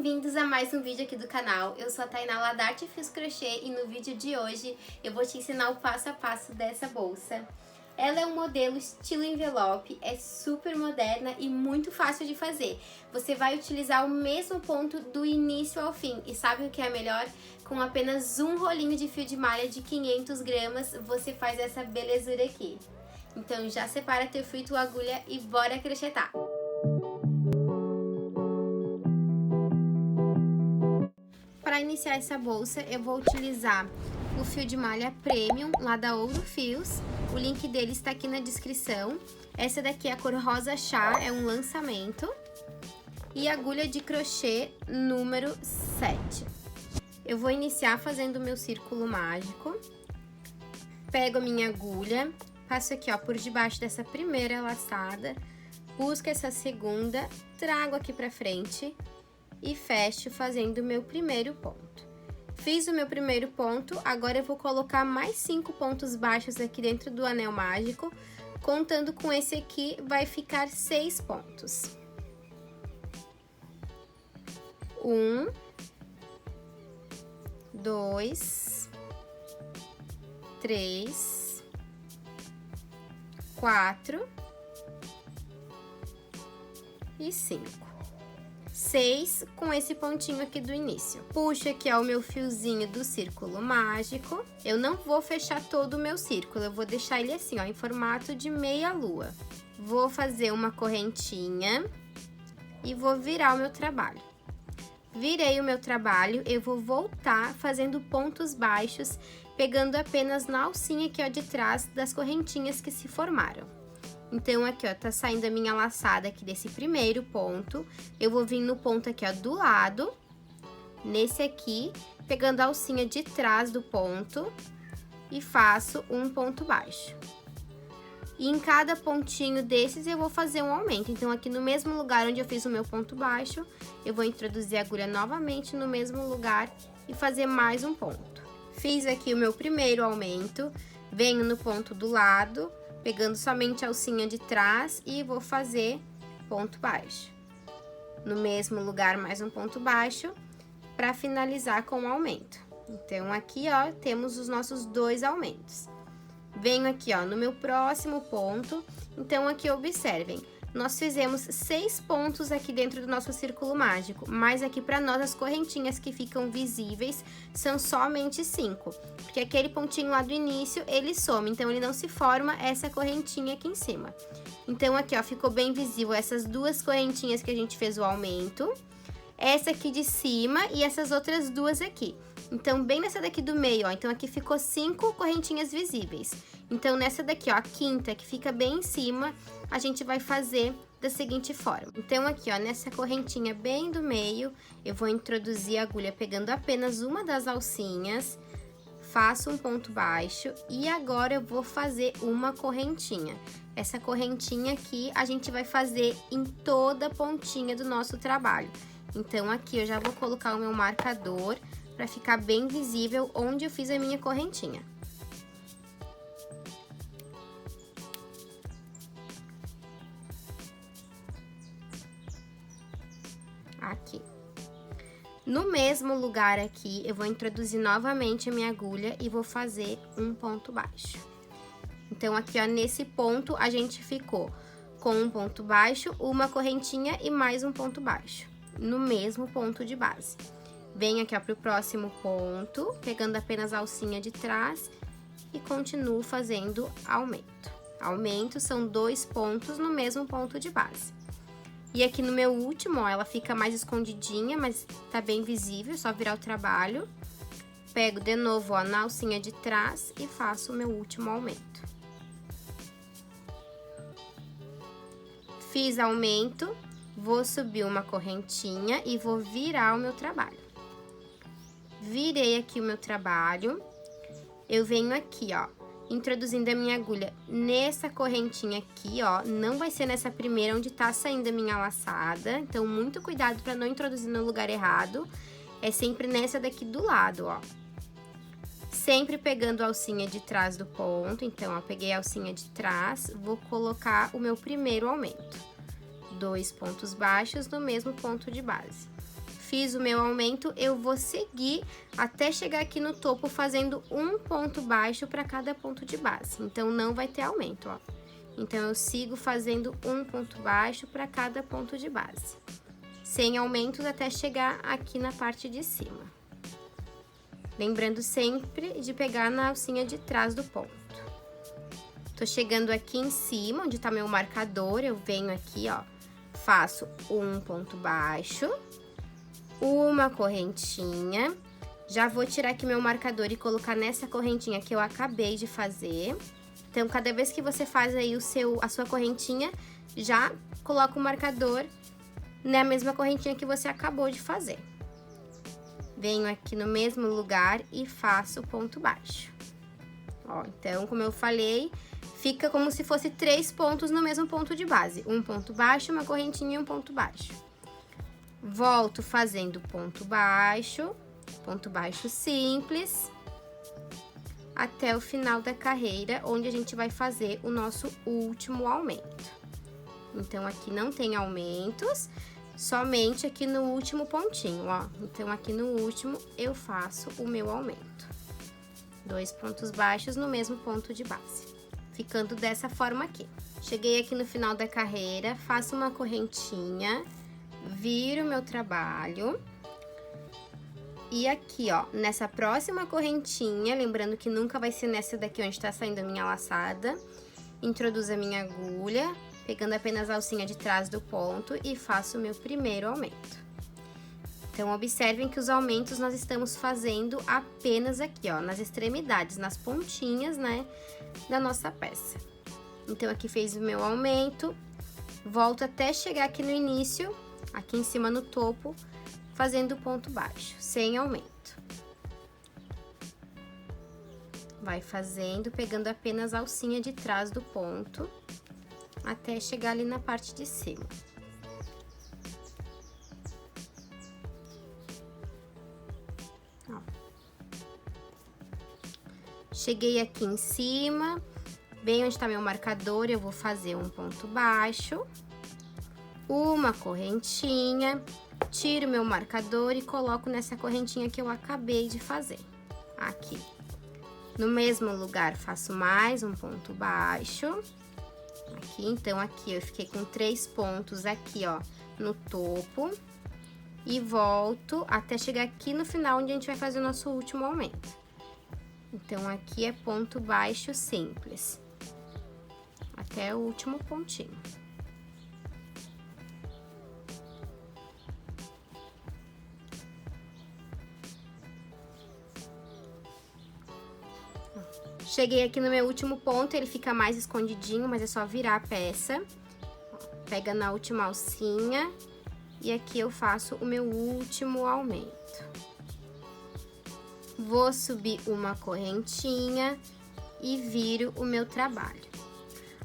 bem-vindos a mais um vídeo aqui do canal. Eu sou a Tainá lá da Arte Fios Crochê e no vídeo de hoje eu vou te ensinar o passo a passo dessa bolsa. Ela é um modelo estilo envelope, é super moderna e muito fácil de fazer. Você vai utilizar o mesmo ponto do início ao fim e sabe o que é melhor? Com apenas um rolinho de fio de malha de 500 gramas você faz essa belezura aqui. Então já separa teu fio e tua agulha e bora crochetar! Para iniciar essa bolsa, eu vou utilizar o fio de malha Premium, lá da Ouro Fios. O link dele está aqui na descrição. Essa daqui é a cor rosa chá, é um lançamento. E agulha de crochê número 7. Eu vou iniciar fazendo o meu círculo mágico. Pego a minha agulha, passo aqui, ó, por debaixo dessa primeira laçada. Busco essa segunda, trago aqui pra frente e fecho fazendo o meu primeiro ponto. Fiz o meu primeiro ponto, agora eu vou colocar mais 5 pontos baixos aqui dentro do anel mágico. Contando com esse aqui, vai ficar 6 pontos. 1, 2, 3, 4 e 5. 6 com esse pontinho aqui do início. Puxo aqui, ó, o meu fiozinho do círculo mágico. Eu não vou fechar todo o meu círculo, eu vou deixar ele assim, ó, em formato de meia lua. Vou fazer uma correntinha e vou virar o meu trabalho. Virei o meu trabalho, eu vou voltar fazendo pontos baixos, pegando apenas na alcinha aqui, ó, de trás das correntinhas que se formaram. Então, aqui, ó, tá saindo a minha laçada aqui desse primeiro ponto. Eu vou vir no ponto aqui, ó, do lado, nesse aqui, pegando a alcinha de trás do ponto e faço um ponto baixo. E em cada pontinho desses eu vou fazer um aumento. Então, aqui no mesmo lugar onde eu fiz o meu ponto baixo, eu vou introduzir a agulha novamente no mesmo lugar e fazer mais um ponto. Fiz aqui o meu primeiro aumento, venho no ponto do lado, pegando somente a alcinha de trás e vou fazer ponto baixo. No mesmo lugar, mais um ponto baixo, para finalizar com o aumento. Então, aqui, ó, temos os nossos 2 aumentos. Venho aqui, ó, no meu próximo ponto. Então, aqui, observem, nós fizemos 6 pontos aqui dentro do nosso círculo mágico, mas aqui para nós as correntinhas que ficam visíveis são somente 5, porque aquele pontinho lá do início, ele some, então ele não se forma essa correntinha aqui em cima. Então aqui, ó, ficou bem visível essas 2 correntinhas que a gente fez o aumento, essa aqui de cima e essas outras 2 aqui. Então, bem nessa daqui do meio, ó, então aqui ficou 5 correntinhas visíveis. Então, nessa daqui, ó, a quinta, que fica bem em cima, a gente vai fazer da seguinte forma. Então, aqui, ó, nessa correntinha bem do meio, eu vou introduzir a agulha pegando apenas uma das alcinhas, faço um ponto baixo e agora eu vou fazer uma correntinha. Essa correntinha aqui, a gente vai fazer em toda a pontinha do nosso trabalho. Então, aqui eu já vou colocar o meu marcador para ficar bem visível onde eu fiz a minha correntinha. Aqui. No mesmo lugar aqui, eu vou introduzir novamente a minha agulha e vou fazer um ponto baixo. Então, aqui, ó, nesse ponto, a gente ficou com um ponto baixo, uma correntinha e mais um ponto baixo, no mesmo ponto de base. Venho aqui, ó, pro próximo ponto, pegando apenas a alcinha de trás e continuo fazendo aumento. Aumento são 2 pontos no mesmo ponto de base. E aqui no meu último, ó, ela fica mais escondidinha, mas tá bem visível, só virar o trabalho. Pego de novo, ó, na alcinha de trás e faço o meu último aumento. Fiz aumento, vou subir uma correntinha e vou virar o meu trabalho. Virei aqui o meu trabalho, eu venho aqui, ó, introduzindo a minha agulha nessa correntinha aqui, ó, não vai ser nessa primeira onde tá saindo a minha laçada, então muito cuidado para não introduzir no lugar errado, é sempre nessa daqui do lado, ó. Sempre pegando a alcinha de trás do ponto, então, ó, peguei a alcinha de trás, vou colocar o meu primeiro aumento. 2 pontos baixos no mesmo ponto de base. fiz o meu aumento, eu vou seguir até chegar aqui no topo fazendo um ponto baixo para cada ponto de base. Então, não vai ter aumento, ó. Então, eu sigo fazendo um ponto baixo para cada ponto de base, sem aumentos até chegar aqui na parte de cima. Lembrando sempre de pegar na alcinha de trás do ponto. Tô chegando aqui em cima, onde tá meu marcador, eu venho aqui, ó, faço um ponto baixo, uma correntinha, já vou tirar aqui meu marcador e colocar nessa correntinha que eu acabei de fazer. Então, cada vez que você faz aí a sua correntinha, já coloca o marcador na mesma correntinha que você acabou de fazer. Venho aqui no mesmo lugar e faço o ponto baixo. Ó, então, como eu falei, fica como se fosse 3 pontos no mesmo ponto de base. Um ponto baixo, uma correntinha e um ponto baixo. Volto fazendo ponto baixo simples, até o final da carreira, onde a gente vai fazer o nosso último aumento. Então, aqui não tem aumentos, somente aqui no último pontinho, ó. Então, aqui no último, eu faço o meu aumento. 2 pontos baixos no mesmo ponto de base, ficando dessa forma aqui. Cheguei aqui no final da carreira, faço uma correntinha, viro o meu trabalho. E aqui, ó, nessa próxima correntinha, lembrando que nunca vai ser nessa daqui onde tá saindo a minha laçada, introduzo a minha agulha, pegando apenas a alcinha de trás do ponto e faço o meu primeiro aumento. Então, observem que os aumentos nós estamos fazendo apenas aqui, ó, nas extremidades, nas pontinhas, né, da nossa peça. Então, aqui fez o meu aumento, volto até chegar aqui no início, aqui em cima no topo, fazendo ponto baixo, sem aumento. Vai fazendo, pegando apenas a alcinha de trás do ponto, até chegar ali na parte de cima. Ó. Cheguei aqui em cima, bem onde tá meu marcador, eu vou fazer um ponto baixo, uma correntinha, tiro meu marcador e coloco nessa correntinha que eu acabei de fazer, aqui. No mesmo lugar, faço mais um ponto baixo, aqui. Então, aqui eu fiquei com 3 pontos aqui, ó, no topo. E volto até chegar aqui no final, onde a gente vai fazer o nosso último aumento. Então, aqui é ponto baixo simples, até o último pontinho. Cheguei aqui no meu último ponto, ele fica mais escondidinho, mas é só virar a peça. Pega na última alcinha e aqui eu faço o meu último aumento. Vou subir uma correntinha e viro o meu trabalho.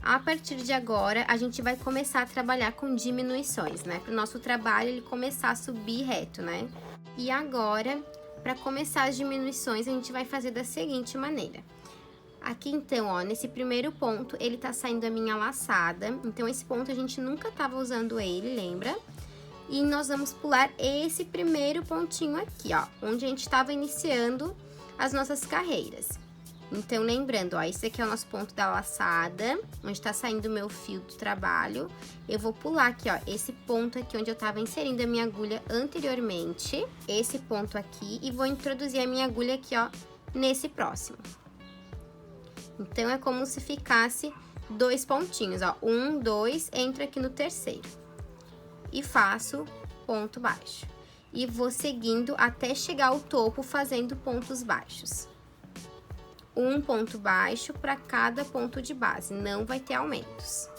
A partir de agora, a gente vai começar a trabalhar com diminuições, né? Para o nosso trabalho ele começar a subir reto, né? E agora, para começar as diminuições, a gente vai fazer da seguinte maneira. Aqui, então, ó, nesse primeiro ponto, ele tá saindo a minha laçada. Então, esse ponto a gente nunca tava usando ele, lembra? E nós vamos pular esse primeiro pontinho aqui, ó, onde a gente tava iniciando as nossas carreiras. Então, lembrando, ó, esse aqui é o nosso ponto da laçada, onde tá saindo o meu fio do trabalho. Eu vou pular aqui, ó, esse ponto aqui onde eu tava inserindo a minha agulha anteriormente, esse ponto aqui, e vou introduzir a minha agulha aqui, ó, nesse próximo. Então, é como se ficasse 2 pontinhos, ó, 1, 2, entro aqui no terceiro. E faço ponto baixo. E vou seguindo até chegar ao topo fazendo pontos baixos. Um ponto baixo para cada ponto de base, não vai ter aumentos.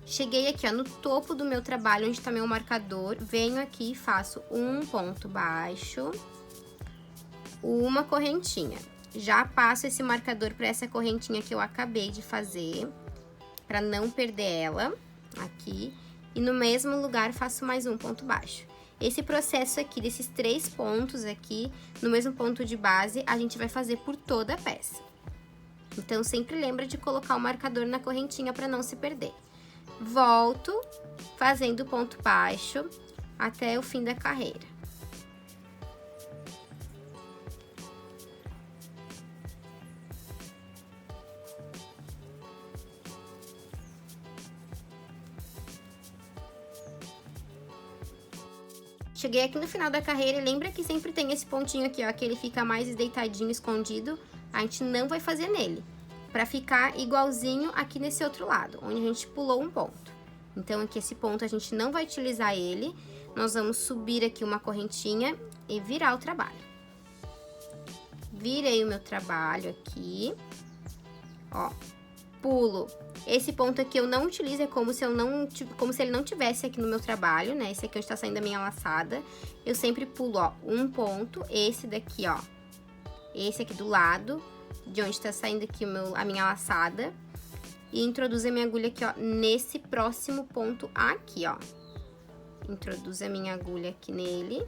Cheguei aqui, ó, no topo do meu trabalho, onde tá meu marcador, venho aqui e faço um ponto baixo, uma correntinha. Já passo esse marcador para essa correntinha que eu acabei de fazer, para não perder ela, aqui. E no mesmo lugar faço mais um ponto baixo. Esse processo aqui, desses 3 pontos aqui, no mesmo ponto de base, a gente vai fazer por toda a peça. Então, sempre lembra de colocar o marcador na correntinha para não se perder. Volto fazendo ponto baixo até o fim da carreira. Cheguei aqui no final da carreira e lembra que sempre tem esse pontinho aqui, ó, que ele fica mais deitadinho, escondido. A gente não vai fazer nele, pra ficar igualzinho aqui nesse outro lado, onde a gente pulou um ponto. Então, aqui esse ponto a gente não vai utilizar ele, nós vamos subir aqui uma correntinha e virar o trabalho. Virei o meu trabalho aqui, ó, pulo. Esse ponto aqui eu não utilizo, é como se ele não tivesse aqui no meu trabalho, né? Esse aqui onde tá saindo a minha laçada. Eu sempre pulo, ó, um ponto, esse daqui, ó. Esse aqui do lado, de onde tá saindo aqui a minha laçada. E introduzo a minha agulha aqui, ó, nesse próximo ponto aqui, ó. Introduzo a minha agulha aqui nele.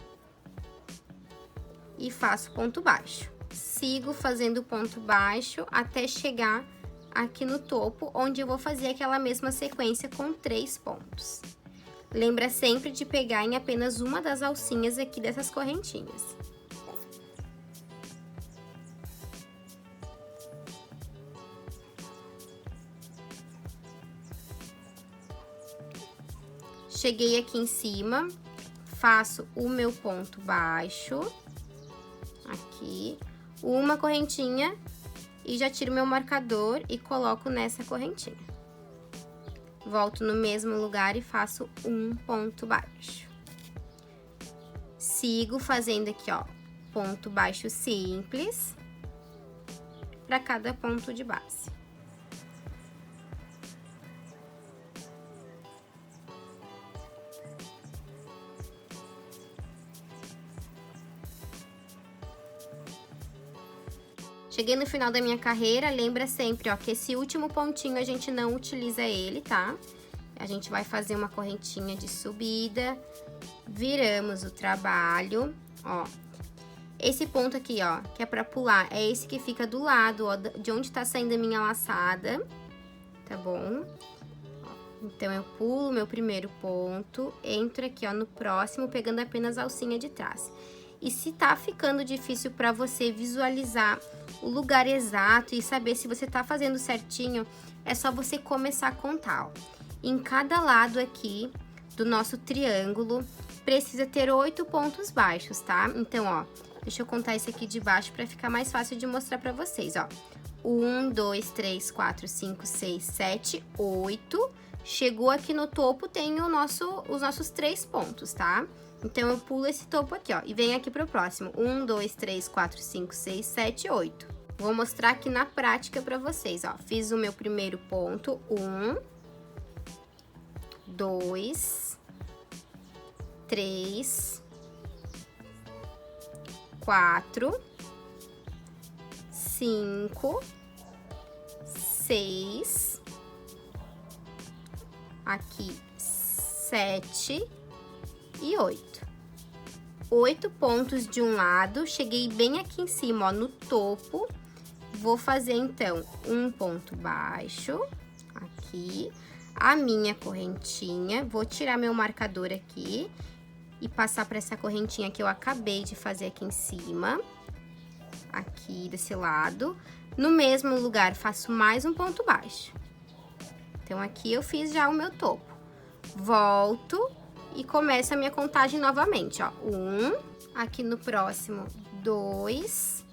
E faço ponto baixo. Sigo fazendo ponto baixo até chegar aqui no topo, onde eu vou fazer aquela mesma sequência com 3 pontos. Lembra sempre de pegar em apenas uma das alcinhas aqui dessas correntinhas. Cheguei aqui em cima, faço o meu ponto baixo, aqui, uma correntinha, e já tiro meu marcador e coloco nessa correntinha. Volto no mesmo lugar e faço um ponto baixo. Sigo fazendo aqui, ó, ponto baixo simples para cada ponto de base. Cheguei no final da minha carreira, lembra sempre, ó, que esse último pontinho a gente não utiliza ele, tá? A gente vai fazer uma correntinha de subida, viramos o trabalho, ó. Esse ponto aqui, ó, que é pra pular, é esse que fica do lado, ó, de onde tá saindo a minha laçada, tá bom? Então, eu pulo meu primeiro ponto, entro aqui, ó, no próximo, pegando apenas a alcinha de trás. E se tá ficando difícil pra você visualizar o lugar exato e saber se você tá fazendo certinho, é só você começar a contar, ó. Em cada lado aqui do nosso triângulo, precisa ter 8 pontos baixos, tá? Então, ó, deixa eu contar esse aqui de baixo pra ficar mais fácil de mostrar pra vocês, ó. 1, 2, 3, 4, 5, 6, 7, 8. Chegou aqui no topo, tem os nossos 3 pontos, tá? Então, eu pulo esse topo aqui, ó, e venho aqui pro próximo. 1, 2, 3, 4, 5, 6, 7, 8. Vou mostrar aqui na prática pra vocês, ó. Fiz o meu primeiro ponto, 1, 2, 3, 4, 5, 6, aqui 7 e 8. 8 pontos de um lado, cheguei bem aqui em cima, ó, no topo. Vou fazer, então, um ponto baixo, aqui, a minha correntinha. Vou tirar meu marcador aqui e passar para essa correntinha que eu acabei de fazer aqui em cima, aqui desse lado. No mesmo lugar, faço mais um ponto baixo. Então, aqui eu fiz já o meu topo. Volto e começo a minha contagem novamente, ó. 1, aqui no próximo, 2,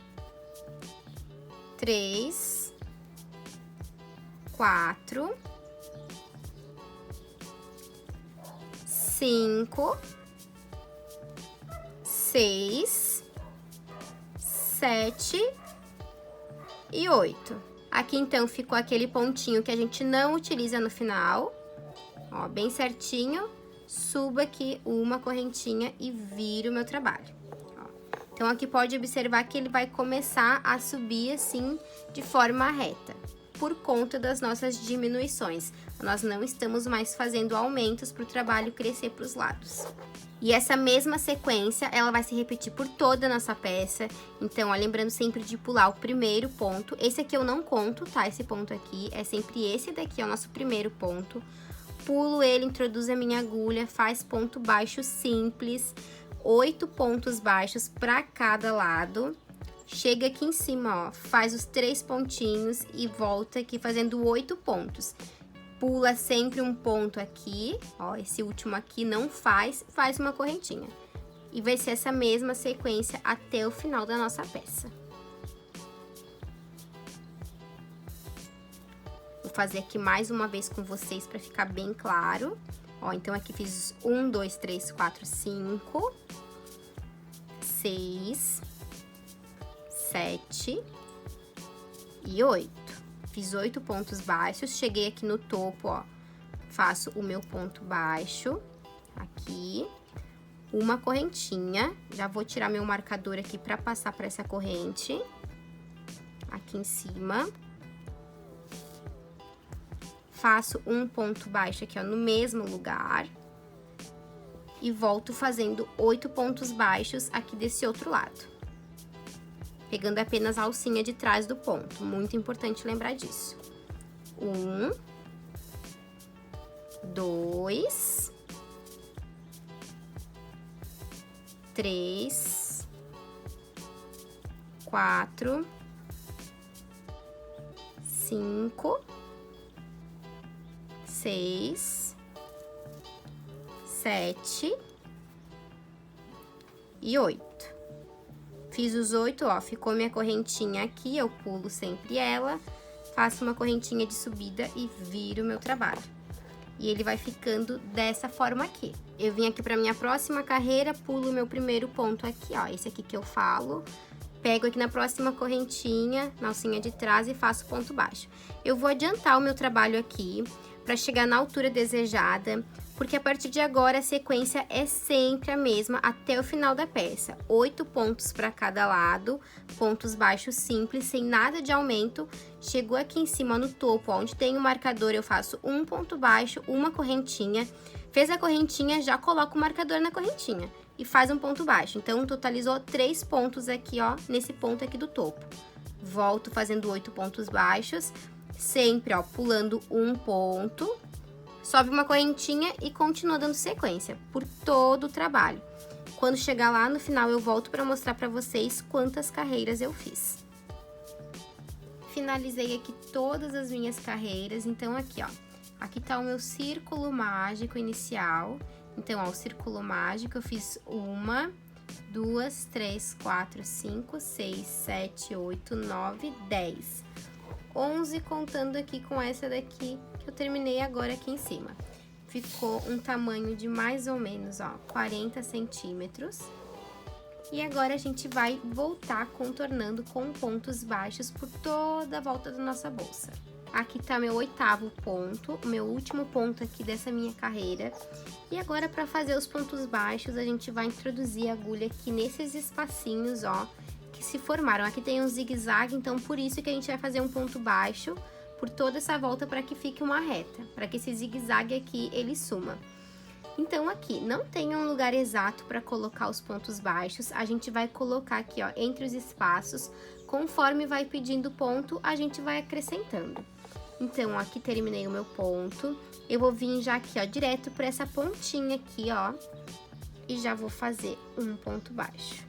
3, 4, 5, 6, 7 e 8. Aqui, então, ficou aquele pontinho que a gente não utiliza no final, ó, bem certinho. Subo aqui uma correntinha e viro o meu trabalho. Ó. Então, aqui pode observar que ele vai começar a subir assim, de forma reta, por conta das nossas diminuições. Nós não estamos mais fazendo aumentos para o trabalho crescer para os lados. E essa mesma sequência, ela vai se repetir por toda a nossa peça. Então, ó, lembrando sempre de pular o primeiro ponto. Esse aqui eu não conto, tá? Esse ponto aqui, é sempre esse daqui, é o nosso primeiro ponto. Pulo ele, introduzo a minha agulha, faz ponto baixo simples, 8 pontos baixos para cada lado. Chega aqui em cima, ó, faz os 3 pontinhos e volta aqui fazendo 8 pontos. Pula sempre um ponto aqui, ó, esse último aqui não faz uma correntinha. E vai ser essa mesma sequência até o final da nossa peça. Vou fazer aqui mais uma vez com vocês para ficar bem claro. Ó, então aqui fiz 1, 2, 3, 4, 5, 6, 7 e 8. Fiz 8 pontos baixos, cheguei aqui no topo, ó, faço o meu ponto baixo, aqui, uma correntinha, já vou tirar meu marcador aqui pra passar pra essa corrente, aqui em cima. Faço um ponto baixo aqui, ó, no mesmo lugar. E volto fazendo 8 pontos baixos aqui desse outro lado. Pegando apenas a alcinha de trás do ponto, muito importante lembrar disso. 1, 2, 3, 4, 5, 6, 7 e 8. Fiz os 8, ó, ficou minha correntinha aqui, eu pulo sempre ela, faço uma correntinha de subida e viro o meu trabalho. E ele vai ficando dessa forma aqui. Eu vim aqui pra minha próxima carreira, pulo o meu primeiro ponto aqui, ó, esse aqui que eu falo. Pego aqui na próxima correntinha, na alcinha de trás e faço ponto baixo. Eu vou adiantar o meu trabalho aqui para chegar na altura desejada, porque a partir de agora a sequência é sempre a mesma até o final da peça. 8 pontos para cada lado, pontos baixos simples, sem nada de aumento. Chegou aqui em cima no topo, ó, onde tem o marcador, eu faço um ponto baixo, uma correntinha. Fez a correntinha, já coloca o marcador na correntinha e faz um ponto baixo. Então, totalizou 3 pontos aqui, ó, nesse ponto aqui do topo. Volto fazendo 8 pontos baixos, sempre, ó, pulando um ponto, sobe uma correntinha e continua dando sequência por todo o trabalho. Quando chegar lá no final, eu volto para mostrar para vocês quantas carreiras eu fiz. Finalizei aqui todas as minhas carreiras, então aqui, ó, aqui tá o meu círculo mágico inicial. Então, ó, o círculo mágico eu fiz 1, 2, 3, 4, 5, 6, 7, 8, 9, 10. 11 contando aqui com essa daqui que eu terminei agora aqui em cima. Ficou um tamanho de mais ou menos, ó, 40 centímetros. E agora a gente vai voltar contornando com pontos baixos por toda a volta da nossa bolsa. Aqui tá meu 8º ponto, o meu último ponto aqui dessa minha carreira. E agora, para fazer os pontos baixos, a gente vai introduzir a agulha aqui nesses espacinhos, ó, que se formaram. Aqui tem um zigue-zague, então por isso que a gente vai fazer um ponto baixo por toda essa volta para que fique uma reta, para que esse zigue-zague aqui ele suma. Então aqui não tem um lugar exato para colocar os pontos baixos, a gente vai colocar aqui, ó, entre os espaços, conforme vai pedindo ponto, a gente vai acrescentando. Então, ó, aqui terminei o meu ponto, eu vou vir já aqui, ó, direto por essa pontinha aqui, ó, e já vou fazer um ponto baixo.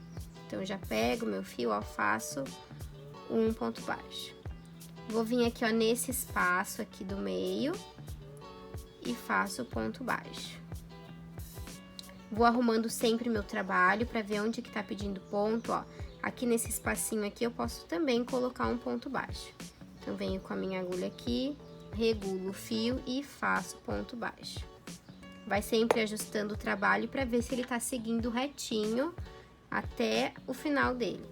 Então, eu já pego meu fio, ó, faço um ponto baixo. Vou vir aqui, ó, nesse espaço aqui do meio e faço o ponto baixo. Vou arrumando sempre meu trabalho para ver onde que tá pedindo ponto, ó. Aqui nesse espacinho aqui eu posso também colocar um ponto baixo. Então, venho com a minha agulha aqui, regulo o fio e faço ponto baixo. Vai sempre ajustando o trabalho para ver se ele tá seguindo retinho até o final dele.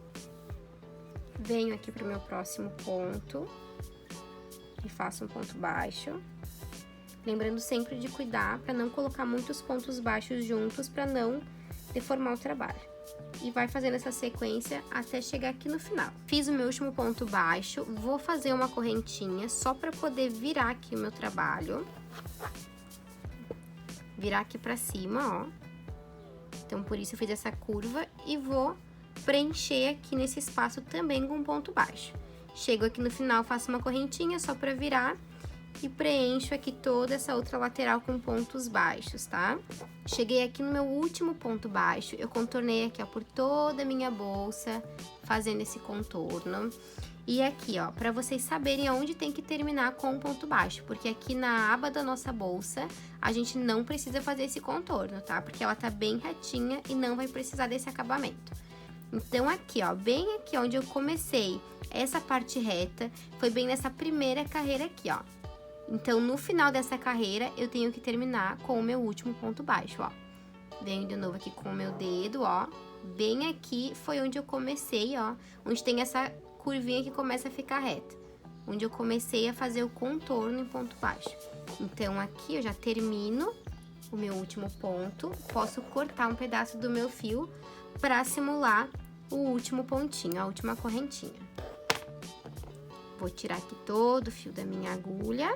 Venho aqui pro meu próximo ponto e faço um ponto baixo. Lembrando sempre de cuidar para não colocar muitos pontos baixos juntos para não deformar o trabalho. e vai fazendo essa sequência até chegar aqui no final. Fiz o meu último ponto baixo, vou fazer uma correntinha só para poder virar aqui o meu trabalho. Virar aqui pra cima, ó. Então, por isso eu fiz essa curva e vou preencher aqui nesse espaço também com ponto baixo. Chego aqui no final, faço uma correntinha só pra virar e preencho aqui toda essa outra lateral com pontos baixos, tá? Cheguei aqui no meu último ponto baixo, eu contornei aqui, ó, por toda a minha bolsa, fazendo esse contorno. E aqui, ó, pra vocês saberem aonde tem que terminar com o ponto baixo, porque aqui na aba da nossa bolsa, a gente não precisa fazer esse contorno, tá? Porque ela tá bem retinha e não vai precisar desse acabamento. Então, aqui, ó, bem aqui onde eu comecei essa parte reta, foi bem nessa primeira carreira aqui, ó. Então, no final dessa carreira, eu tenho que terminar com o meu último ponto baixo, ó. Venho de novo aqui com o meu dedo, ó. Bem aqui foi onde eu comecei, ó. Onde tem essa curvinha que começa a ficar reta. Onde eu comecei a fazer o contorno em ponto baixo. Então, aqui eu já termino o meu último ponto. Posso cortar um pedaço do meu fio para simular o último pontinho, a última correntinha. Vou tirar aqui todo o fio da minha agulha.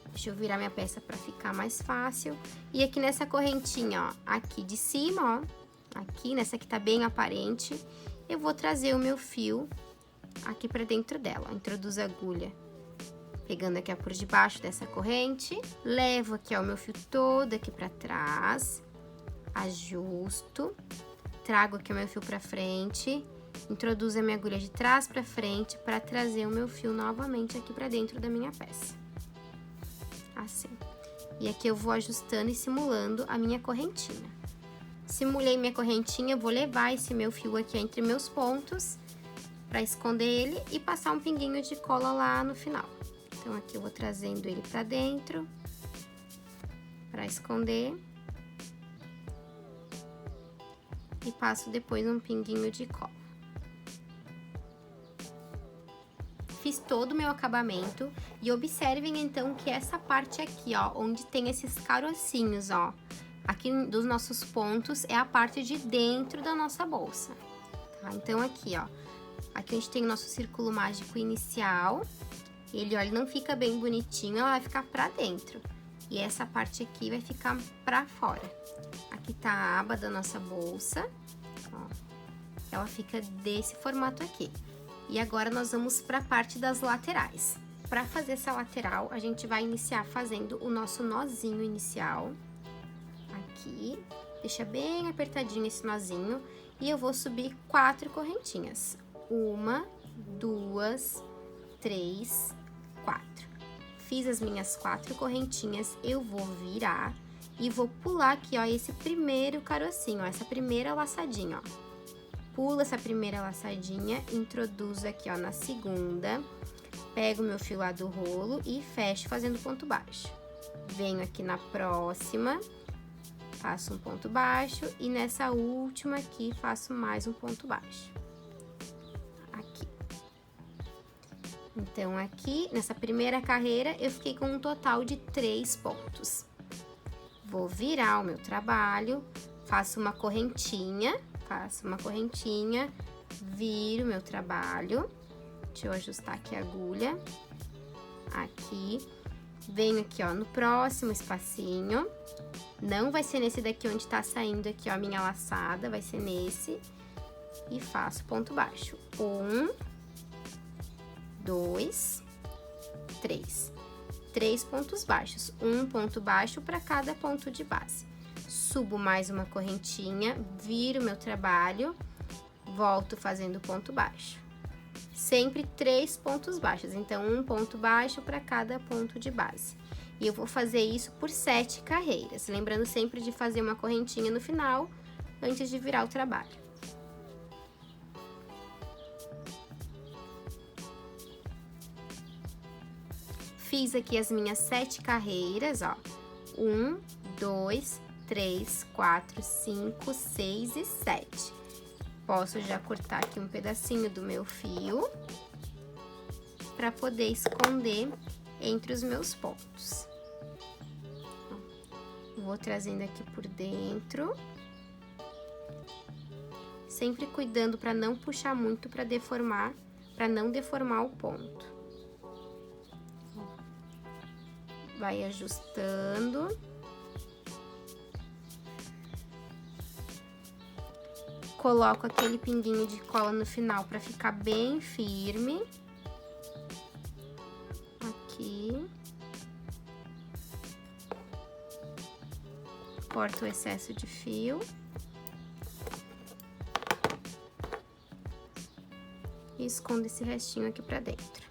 Deixa eu virar minha peça para ficar mais fácil. E aqui nessa correntinha, ó, aqui de cima, ó, aqui nessa que tá bem aparente, eu vou trazer o meu fio aqui para dentro dela. Introduzo a agulha, pegando aqui ó, por debaixo dessa corrente, levo aqui ó, o meu fio todo aqui para trás, ajusto, trago aqui o meu fio para frente, introduzo a minha agulha de trás para frente para trazer o meu fio novamente aqui para dentro da minha peça. Assim. E aqui eu vou ajustando e simulando a minha correntinha. Simulei minha correntinha, vou levar esse meu fio aqui entre meus pontos para esconder ele e passar um pinguinho de cola lá no final. Então, aqui eu vou trazendo ele para dentro para esconder e passo depois um pinguinho de cola. Fiz todo o meu acabamento e observem então que essa parte aqui, ó, onde tem esses carocinhos, ó, aqui dos nossos pontos é a parte de dentro da nossa bolsa, tá? Então aqui, ó, aqui a gente tem o nosso círculo mágico inicial, ele, ó, ele não fica bem bonitinho, ela vai ficar pra dentro. E essa parte aqui vai ficar pra fora. Aqui tá a aba da nossa bolsa, ó, ela fica desse formato aqui. E agora nós vamos para a parte das laterais. Para fazer essa lateral, a gente vai iniciar fazendo o nosso nozinho inicial. Aqui, deixa bem apertadinho esse nozinho. E eu vou subir 4 correntinhas. 1, 2, 3, 4. Fiz as minhas 4 correntinhas, eu vou virar e vou pular aqui, ó, esse primeiro carocinho, ó, essa primeira laçadinha, ó. Pulo essa primeira laçadinha, introduzo aqui, ó, na segunda, pego o meu fio lá do rolo e fecho fazendo ponto baixo. Venho aqui na próxima, faço um ponto baixo e nessa última aqui faço mais um ponto baixo. Aqui. Então, aqui, nessa primeira carreira, eu fiquei com um total de 3 pontos. Vou virar o meu trabalho, faço uma correntinha, viro meu trabalho, deixa eu ajustar aqui a agulha, aqui, venho aqui, ó, no próximo espacinho, não vai ser nesse daqui onde tá saindo aqui, ó, a minha laçada, vai ser nesse, e faço ponto baixo, 1, 2, 3, 3 pontos baixos, um ponto baixo para cada ponto de base. Subo mais uma correntinha, viro meu trabalho, volto fazendo ponto baixo. Sempre 3 pontos baixos, então um ponto baixo para cada ponto de base. E eu vou fazer isso por 7 carreiras, lembrando sempre de fazer uma correntinha no final, antes de virar o trabalho. Fiz aqui as minhas 7 carreiras, ó. 1, 2, 3, 4, 5, 6 e 7. Posso já cortar aqui um pedacinho do meu fio para poder esconder entre os meus pontos. Vou trazendo aqui por dentro sempre cuidando para não puxar muito para deformar, para não deformar o ponto. Vai ajustando. Coloco aquele pinguinho de cola no final para ficar bem firme. Aqui. Corto o excesso de fio. E escondo esse restinho aqui pra dentro.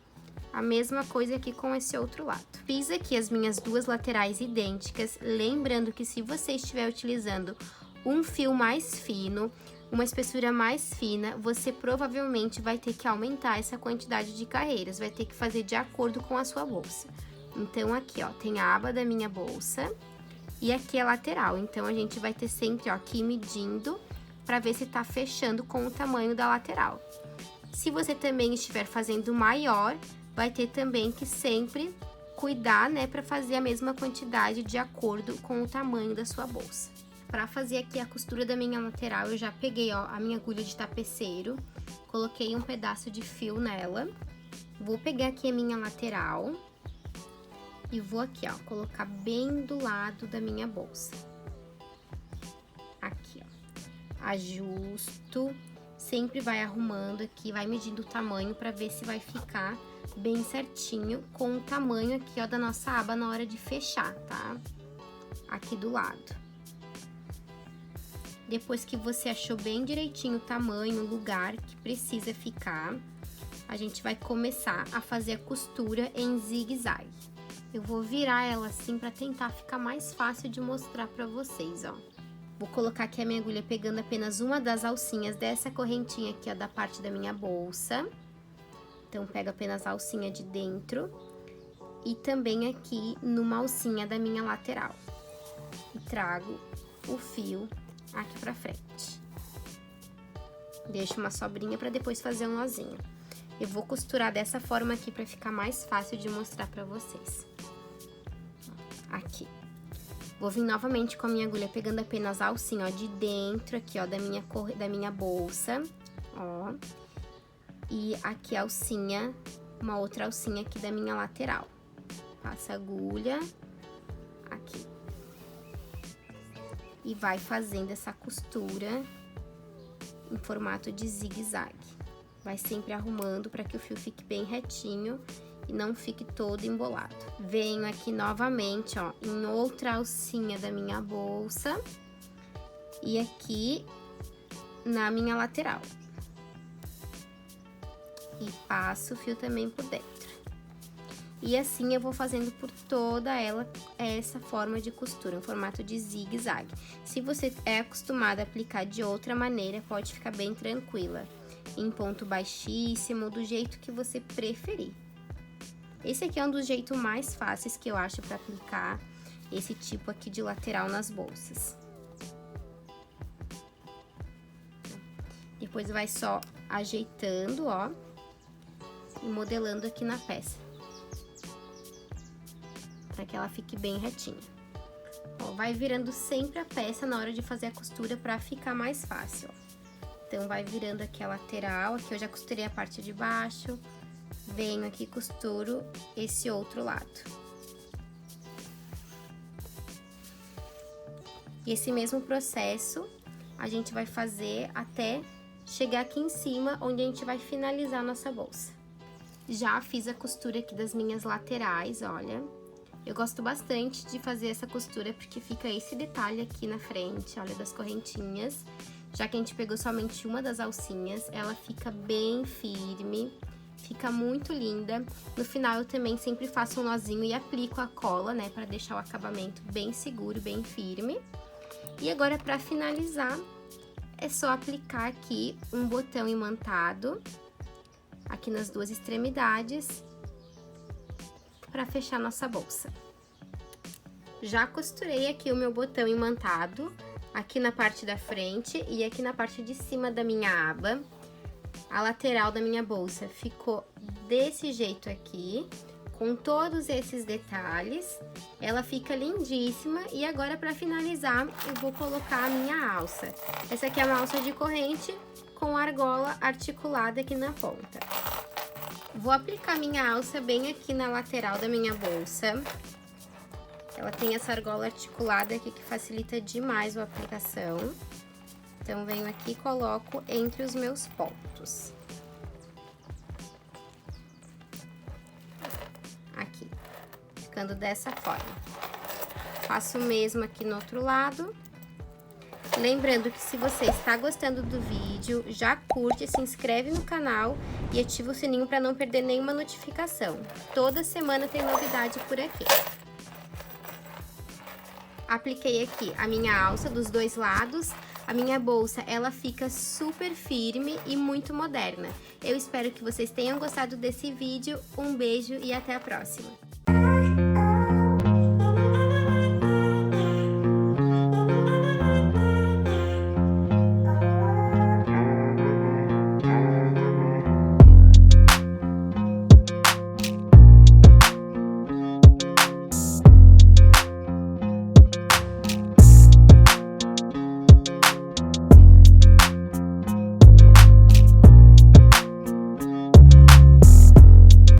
A mesma coisa aqui com esse outro lado. Fiz aqui as minhas duas laterais idênticas, lembrando que se você estiver utilizando um fio mais fino, uma espessura mais fina, você provavelmente vai ter que aumentar essa quantidade de carreiras, vai ter que fazer de acordo com a sua bolsa. Então, aqui, ó, tem a aba da minha bolsa e aqui a lateral. Então, a gente vai ter sempre, ó, aqui medindo para ver se tá fechando com o tamanho da lateral. Se você também estiver fazendo maior, vai ter também que sempre cuidar, né, para fazer a mesma quantidade de acordo com o tamanho da sua bolsa. Para fazer aqui a costura da minha lateral, eu já peguei, ó, a minha agulha de tapeceiro, coloquei um pedaço de fio nela, vou pegar aqui a minha lateral e vou aqui, ó, colocar bem do lado da minha bolsa. Aqui, ó, ajusto, sempre vai arrumando aqui, vai medindo o tamanho para ver se vai ficar bem certinho com o tamanho aqui, ó, da nossa aba na hora de fechar, tá? Aqui do lado. Depois que você achou bem direitinho o tamanho, o lugar que precisa ficar, a gente vai começar a fazer a costura em zigue-zague. Eu vou virar ela assim para tentar ficar mais fácil de mostrar para vocês, ó. Vou colocar aqui a minha agulha pegando apenas uma das alcinhas dessa correntinha aqui, ó, da parte da minha bolsa. Então, pego apenas a alcinha de dentro e também aqui numa alcinha da minha lateral. E trago o fio aqui pra frente. Deixo uma sobrinha pra depois fazer um nozinho. Eu vou costurar dessa forma aqui pra ficar mais fácil de mostrar pra vocês. Aqui. Vou vir novamente com a minha agulha pegando apenas a alcinha, ó, de dentro aqui, ó, da minha bolsa, ó. E aqui a alcinha, uma outra alcinha aqui da minha lateral. Passa a agulha aqui. E vai fazendo essa costura em formato de zigue-zague. Vai sempre arrumando para que o fio fique bem retinho e não fique todo embolado. Venho aqui novamente, ó, em outra alcinha da minha bolsa e aqui na minha lateral. E passo o fio também por dentro. E assim eu vou fazendo por toda ela essa forma de costura, em formato de zigue-zague. Se você é acostumado a aplicar de outra maneira, pode ficar bem tranquila. Em ponto baixíssimo, do jeito que você preferir. Esse aqui é um dos jeitos mais fáceis que eu acho para aplicar esse tipo aqui de lateral nas bolsas. Depois vai só ajeitando, ó, e modelando aqui na peça, para que ela fique bem retinha. Ó, vai virando sempre a peça na hora de fazer a costura para ficar mais fácil, ó. Então, vai virando aqui a lateral, aqui eu já costurei a parte de baixo, venho aqui e costuro esse outro lado. E esse mesmo processo a gente vai fazer até chegar aqui em cima, onde a gente vai finalizar a nossa bolsa. Já fiz a costura aqui das minhas laterais, olha. Eu gosto bastante de fazer essa costura porque fica esse detalhe aqui na frente, olha, das correntinhas. Já que a gente pegou somente uma das alcinhas, ela fica bem firme, fica muito linda. No final eu também sempre faço um nozinho e aplico a cola, né, para deixar o acabamento bem seguro, bem firme. E agora, para finalizar, é só aplicar aqui um botão imantado, aqui nas duas extremidades, para fechar nossa bolsa. Já costurei aqui o meu botão imantado, aqui na parte da frente e aqui na parte de cima da minha aba. A lateral da minha bolsa ficou desse jeito aqui, com todos esses detalhes, ela fica lindíssima. E agora, para finalizar, eu vou colocar a minha alça. Essa aqui é uma alça de corrente com argola articulada aqui na ponta. Vou aplicar minha alça bem aqui na lateral da minha bolsa. Ela tem essa argola articulada aqui que facilita demais a aplicação. Então, venho aqui e coloco entre os meus pontos. Aqui, ficando dessa forma. Faço o mesmo aqui no outro lado. Lembrando que se você está gostando do vídeo, já curte, se inscreve no canal e ativa o sininho para não perder nenhuma notificação. Toda semana tem novidade por aqui. Apliquei aqui a minha alça dos dois lados. A minha bolsa, ela fica super firme e muito moderna. Eu espero que vocês tenham gostado desse vídeo. Um beijo e até a próxima!